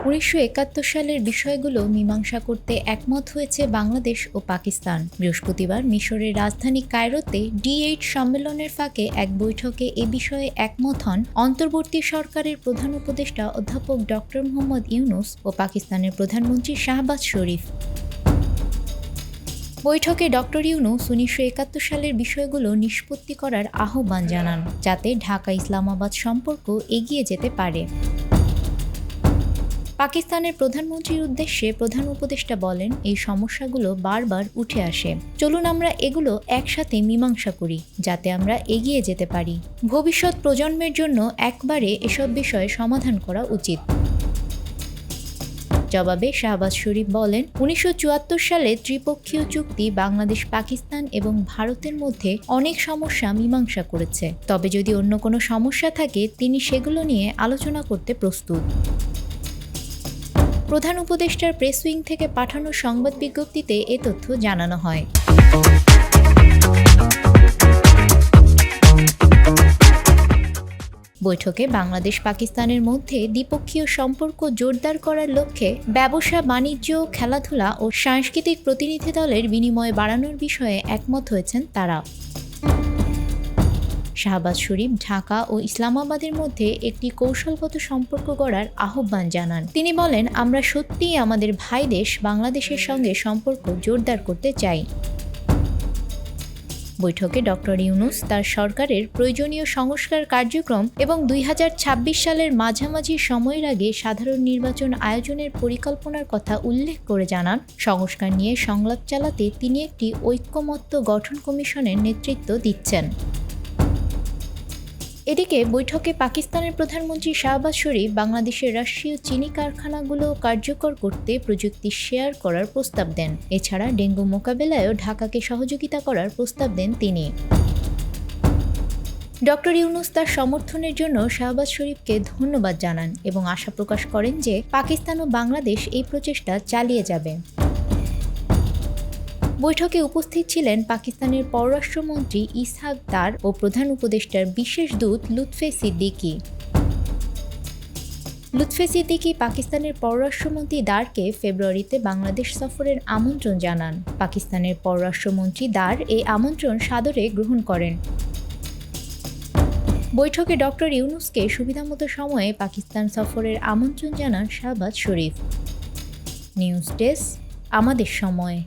1971 সালের বিষয়গুলো মীমাংসা করতে একমত হয়েছে বাংলাদেশ ও পাকিস্তান। বৃহস্পতিবার মিশরের রাজধানী কায়রোতে D8 সম্মেলনের ফাঁকে এক বৈঠকে এ বিষয়ে একমত হন অন্তর্বর্তী সরকারের প্রধান উপদেষ্টা অধ্যাপক ডক্টর মোহাম্মদ ইউনূস ও পাকিস্তানের প্রধানমন্ত্রী শাহবাজ শরীফ। বৈঠকে ডক্টর ইউনূস 1971 সালের বিষয়গুলো নিষ্পত্তি করার আহ্বান জানান, যাতে ঢাকা-ইসলামাবাদ সম্পর্ক এগিয়ে যেতে পারে। পাকিস্তানের প্রধানমন্ত্রীর উদ্দেশ্যে প্রধান উপদেষ্টা বলেন, এই সমস্যাগুলো বারবার উঠে আসে। চলুন আমরা এগুলো একসাথে মীমাংসা করি, যাতে আমরা এগিয়ে যেতে পারি। ভবিষ্যৎ প্রজন্মের জন্য একবারে এসব বিষয় সমাধান করা উচিত। জবাবে শাহবাজ শরীফ বলেন, 1974 সালে ত্রিপক্ষীয় চুক্তি বাংলাদেশ, পাকিস্তান এবং ভারতের মধ্যে অনেক সমস্যা মীমাংসা করেছে। তবে যদি অন্য কোনো সমস্যা থাকে, তিনি সেগুলো নিয়ে আলোচনা করতে প্রস্তুত। প্রধান উপদেষ্টার প্রেস উইং থেকে পাঠানো সংবাদ বিজ্ঞপ্তিতে এ তথ্য জানানো হয়। বৈঠকে বাংলাদেশ পাকিস্তানের মধ্যে দ্বিপক্ষীয় সম্পর্ক জোরদার করার লক্ষ্যে ব্যবসা, বাণিজ্য, খেলাধুলা ও সাংস্কৃতিক প্রতিনিধি দলের বিনিময় বাড়ানোর বিষয়ে একমত হয়েছেন তারা। শাহবাজ শরীফ ঢাকা ও ইসলামাবাদের মধ্যে একটি কৌশলগত সম্পর্ক গড়ার আহ্বান জানান। তিনি বলেন, আমরা সত্যিই আমাদের ভাই দেশ বাংলাদেশের সঙ্গে সম্পর্ক জোরদার করতে চাই। বৈঠকে ডক্টর ইউনূস তার সরকারের প্রয়োজনীয় সংস্কার কার্যক্রম এবং 2026 সালের মাঝামাঝি সময়ের আগে সাধারণ নির্বাচন আয়োজনের পরিকল্পনার কথা উল্লেখ করে জানান, সংস্কার নিয়ে সংলাপ চালাতে তিনি একটি ঐকমত্য গঠন কমিশনের নেতৃত্ব দিচ্ছেন। এদিকে বৈঠকে পাকিস্তানের প্রধানমন্ত্রী শাহবাজ শরীফ বাংলাদেশের রাষ্ট্রীয় চিনি কারখানাগুলো কার্যকর করতে প্রযুক্তি শেয়ার করার প্রস্তাব দেন। এছাড়া ডেঙ্গু মোকাবেলায়ও ঢাকাকে সহযোগিতা করার প্রস্তাব দেন তিনি। ডক্টর ইউনূস তার সমর্থনের জন্য শাহবাজ শরীফকে ধন্যবাদ জানান এবং আশা প্রকাশ করেন যে পাকিস্তান ও বাংলাদেশ এই প্রচেষ্টা চালিয়ে যাবে। বৈঠকে উপস্থিত ছিলেন পাকিস্তানের পররাষ্ট্রমন্ত্রী ইসহাক দার ও প্রধান উপদেষ্টার বিশেষ দূত লুৎফে সিদ্দিকী। লুৎফে সিদ্দিকী পাকিস্তানের পররাষ্ট্রমন্ত্রী দারকে ফেব্রুয়ারিতে বাংলাদেশ সফরের আমন্ত্রণ জানান। পাকিস্তানের পররাষ্ট্রমন্ত্রী দার এই আমন্ত্রণ সাদরে গ্রহণ করেন। বৈঠকে ডক্টর ইউনূসকে সুবিধামতো সময়ে পাকিস্তান সফরের আমন্ত্রণ জানান শাহবাজ শরীফ। নিউজ ডেস্ক, আমাদের সময়।